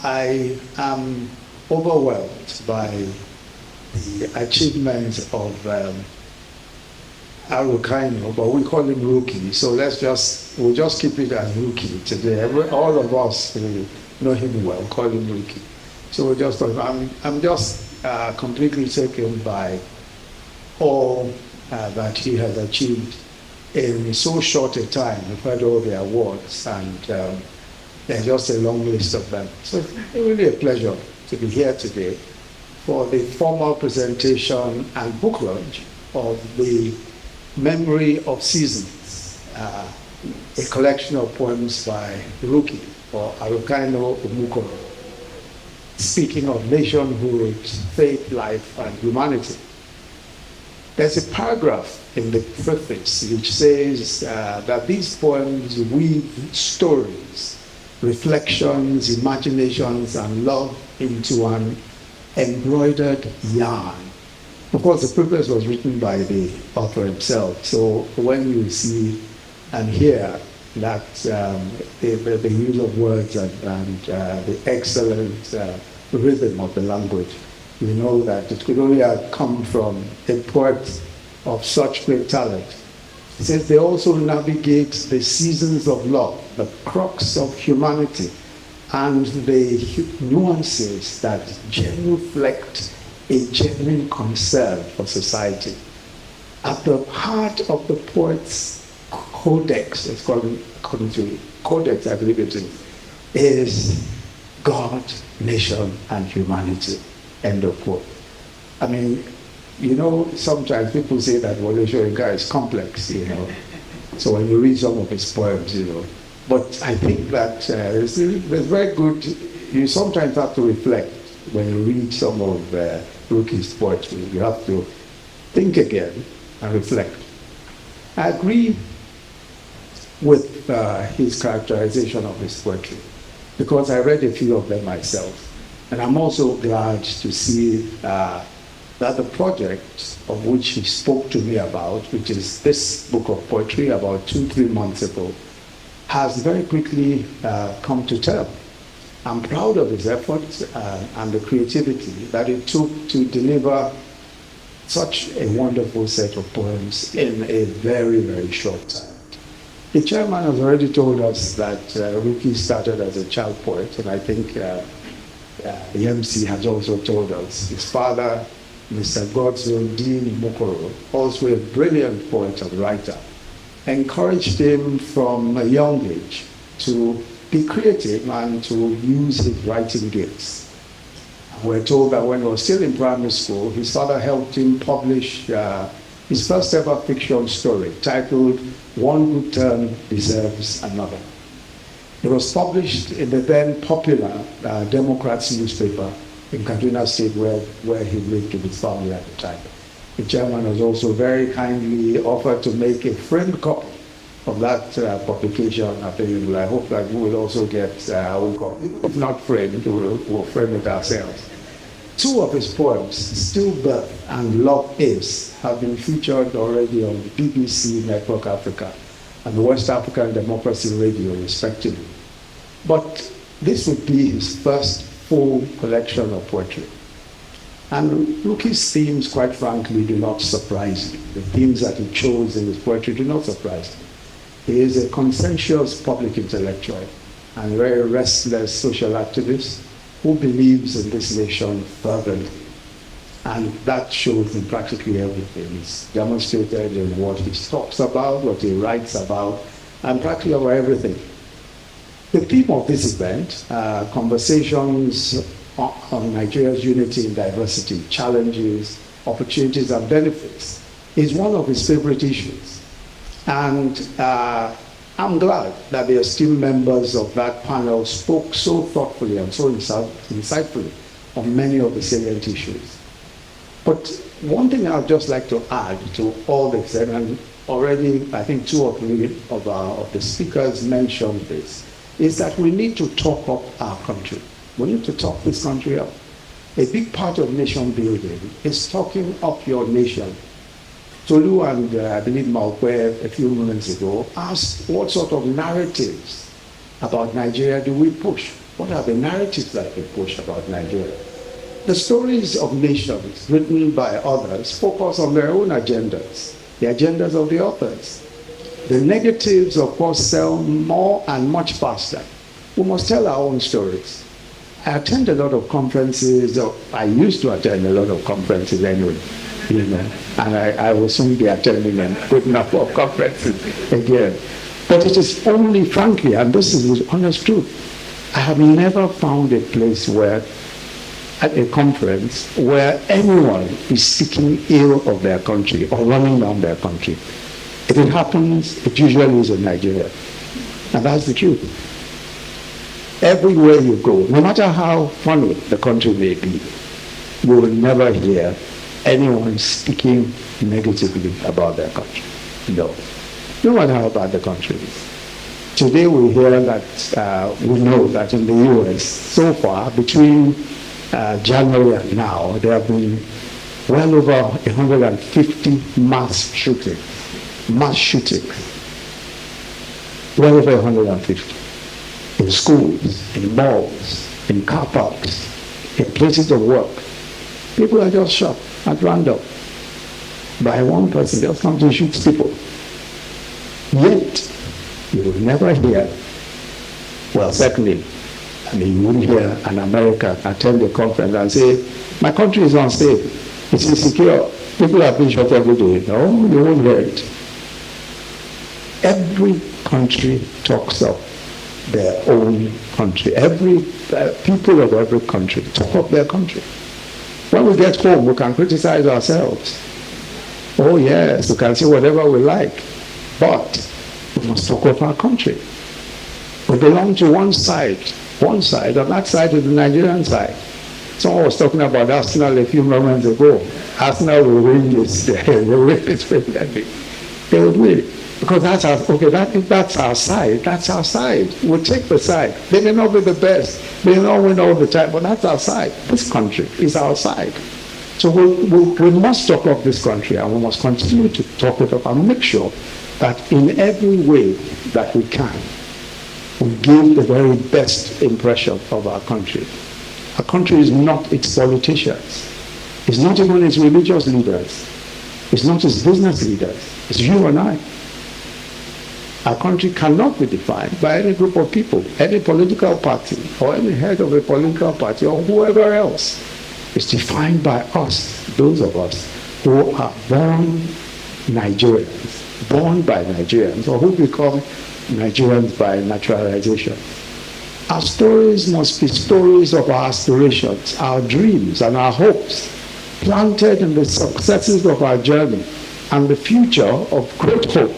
I am overwhelmed by the achievements of Arukaino, but we call him Rukky. So we'll just keep it as Rukky today. All of us who know him well call him Rukky. So I'm just completely taken by all that he has achieved in so short a time. We've heard all the awards, and there's just a long list of them. So it's really a pleasure to be here today for the formal presentation and book launch of the Memory of Seasons, a collection of poems by Rukky, or Arukaino Umukoro, speaking of nationhood, faith, life, and humanity. There's a paragraph in the preface which says that these poems weave stories, reflections, imaginations, and love into an embroidered yarn. Of course, the preface was written by the author himself, so when you see and hear that the use of words and the excellent rhythm of the language, you know that it could only have come from a poet of such great talent. It says they also navigate the seasons of love, the crux of humanity, and the nuances that genuflect a genuine concern for society. At the heart of the poet's codex, it's called according to codex, I believe it is God, nation, and humanity. End of quote. I mean, you know, sometimes people say that Wole Soyinka is complex, you know. So when you read some of his poems, you know. But I think that it's very good. You sometimes have to reflect when you read some of Rukky's poetry. You have to think again and reflect. I agree with his characterization of his poetry because I read a few of them myself. And I'm also glad to see that the project of which he spoke to me about, which is this book of poetry about 2-3 months ago, has very quickly come to term. I'm proud of his efforts and the creativity that it took to deliver such a wonderful set of poems in a very, very short time. The chairman has already told us that Rukky started as a child poet, and I think the MC has also told us his father, Mr. Osinbajo Umukoro, also a brilliant poet and writer, encouraged him from a young age to be creative and to use his writing gifts. We're told that when he was still in primary school, his father helped him publish his first ever fiction story titled One Good Turn Deserves Another. It was published in the then popular Democrats newspaper in Kaduna State where he lived with his family at the time. The chairman was also very kindly offered to make a framed copy of that publication available. I hope that we will also get a copy. If not framed, we'll frame it ourselves. 2 of his poems, Stillbirth and Love Is, have been featured already on the BBC Network Africa and the West African Democracy Radio, respectively. But this would be his first full collection of poetry. And Rukky's themes, quite frankly, do not surprise me. The themes that he chose in his poetry do not surprise me. He is a conscientious public intellectual and a very restless social activist who believes in this nation fervently. And that shows in practically everything. It's demonstrated in what he talks about, what he writes about, and practically about everything. The theme of this event, conversations on Nigeria's unity and diversity, challenges, opportunities, and benefits, is one of his favorite issues. And I'm glad that the esteemed members of that panel spoke so thoughtfully and so insightfully on many of the salient issues. But one thing I'd just like to add to all this, and already I think 2 or 3 of the speakers mentioned this, is that we need to talk up our country. We need to talk this country up. A big part of nation building is talking up your nation. Tolu and I believe Malkwe a few moments ago asked what sort of narratives about Nigeria do we push? What are the narratives that we push about Nigeria? The stories of nations written by others focus on their own agendas, the agendas of the authors. The negatives, of course, sell more and much faster. We must tell our own stories. I attend a lot of conferences, or I used to attend a lot of conferences anyway, and I will soon be attending a good number of conferences again. But it is only, frankly, and this is the honest truth, I have never found a place where, at a conference, where anyone is speaking ill of their country or running down their country. If it happens, it usually is in Nigeria. And that's the truth. Everywhere you go, no matter how funny the country may be, you will never hear anyone speaking negatively about their country. No. No matter how bad the country is. Today we hear that, we know that in the US, so far, between January and now, there have been well over 150 mass shootings. Well over 150. In schools, in malls, in car parks, in places of work. People are just shot at random by one person just comes to shoot people. Yet, you will never hear, well, certainly, you wouldn't hear an American attend a conference and say, my country is unsafe, it's insecure, people are being shot every day. No, you won't hear it. Every country talks of their own country. Every people of every country talk of their country. When we get home, we can criticize ourselves. Oh yes, we can say whatever we like, but we must talk of our country. We belong to one side, and that side is the Nigerian side. Someone was talking about Arsenal a few moments ago. Arsenal will win this. They will win this. They will win. Because that's our, that's our side, that's our side. We'll take the side. They may not be the best, they may not win all the time, but that's our side. This country is our side. So we must talk of this country, and we must continue to talk it up and make sure that in every way that we can, we give the very best impression of our country. Our country is not its politicians. It's not even its religious leaders. It's not its business leaders. It's you and I. Our country cannot be defined by any group of people, any political party, or any head of a political party, or whoever else. It's defined by us, those of us who are born Nigerians, born by Nigerians, or who become Nigerians by naturalization. Our stories must be stories of our aspirations, our dreams, and our hopes, planted in the successes of our journey and the future of great hope,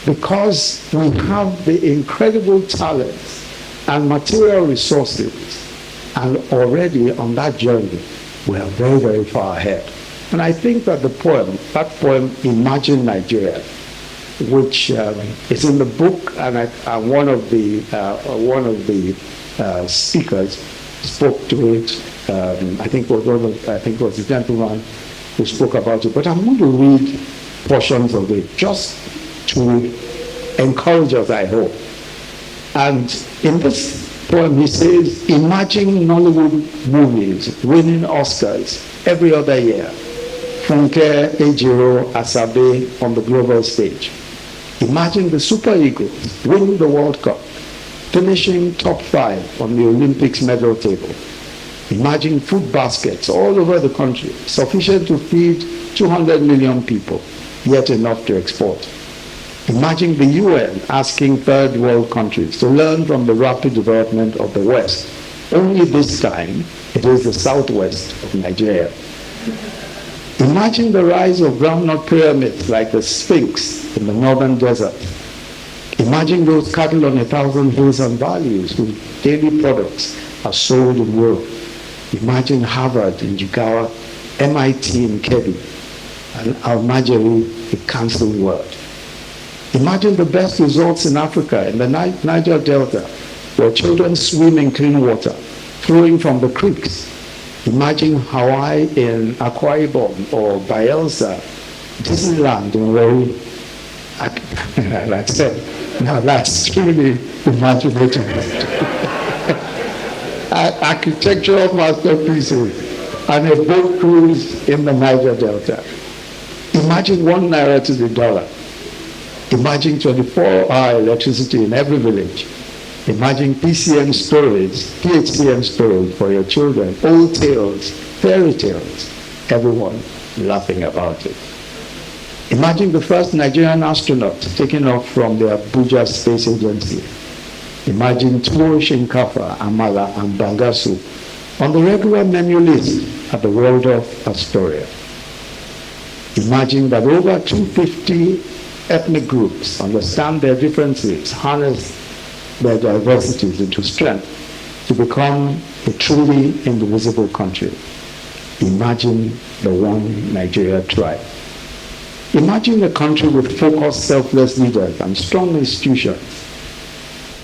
because we have the incredible talents and material resources, and already on that journey, we are very, very far ahead. And I think that that poem, Imagine Nigeria, which is in the book, and one of the speakers spoke to it. I think it was the gentleman who spoke about it. But I'm going to read portions of it just to encourage us, I hope. And in this poem, he says, imagine Nollywood movies winning Oscars every other year. Funke, Ejiro, Asabe on the global stage. Imagine the Super Eagles winning the World Cup, finishing top 5 on the Olympics medal table. Imagine food baskets all over the country, sufficient to feed 200 million people, yet enough to export. Imagine the UN asking third world countries to learn from the rapid development of the West. Only this time, it is the southwest of Nigeria. Imagine the rise of groundnut pyramids like the Sphinx in the northern desert. Imagine those cattle on 1,000 hills and valleys whose daily products are sold in Europe. Imagine Harvard in Jigawa, MIT in Kebbi, and Almajiri in Council World. Imagine the best results in Africa, in the Niger Delta, where children swim in clean water, flowing from the creeks. Imagine Hawaii in Akwa Ibom or Bayelsa, Disneyland in Warri. Like I said, now that's really imaginative. architectural masterpieces, and a boat cruise in the Niger Delta. Imagine 1 naira to the dollar. Imagine 24-hour electricity in every village. Imagine PCM storage, PHCM storage for your children, old tales, fairy tales, everyone laughing about it. Imagine the first Nigerian astronaut taking off from the ABUJA Space Agency. Imagine tuwo, shinkafa, amala, and bangasu on the regular menu list at the Waldorf Astoria. Imagine that over 250 ethnic groups understand their differences, harness their diversities into strength to become a truly indivisible country. Imagine the one Nigeria tribe. Imagine a country with focused, selfless leaders and strong institutions.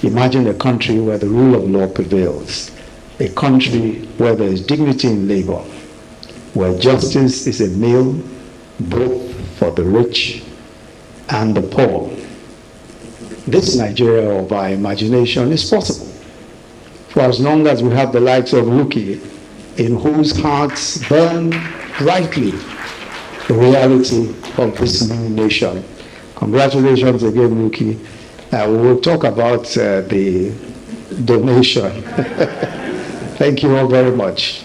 Imagine a country where the rule of law prevails, a country where there is dignity in labor, where justice is a meal both for the rich and the poor. This Nigeria of our imagination is possible for as long as we have the likes of Rukky, in whose hearts burn brightly the reality of this new nation. Congratulations again, Rukky. We will talk about the donation. Thank you all very much.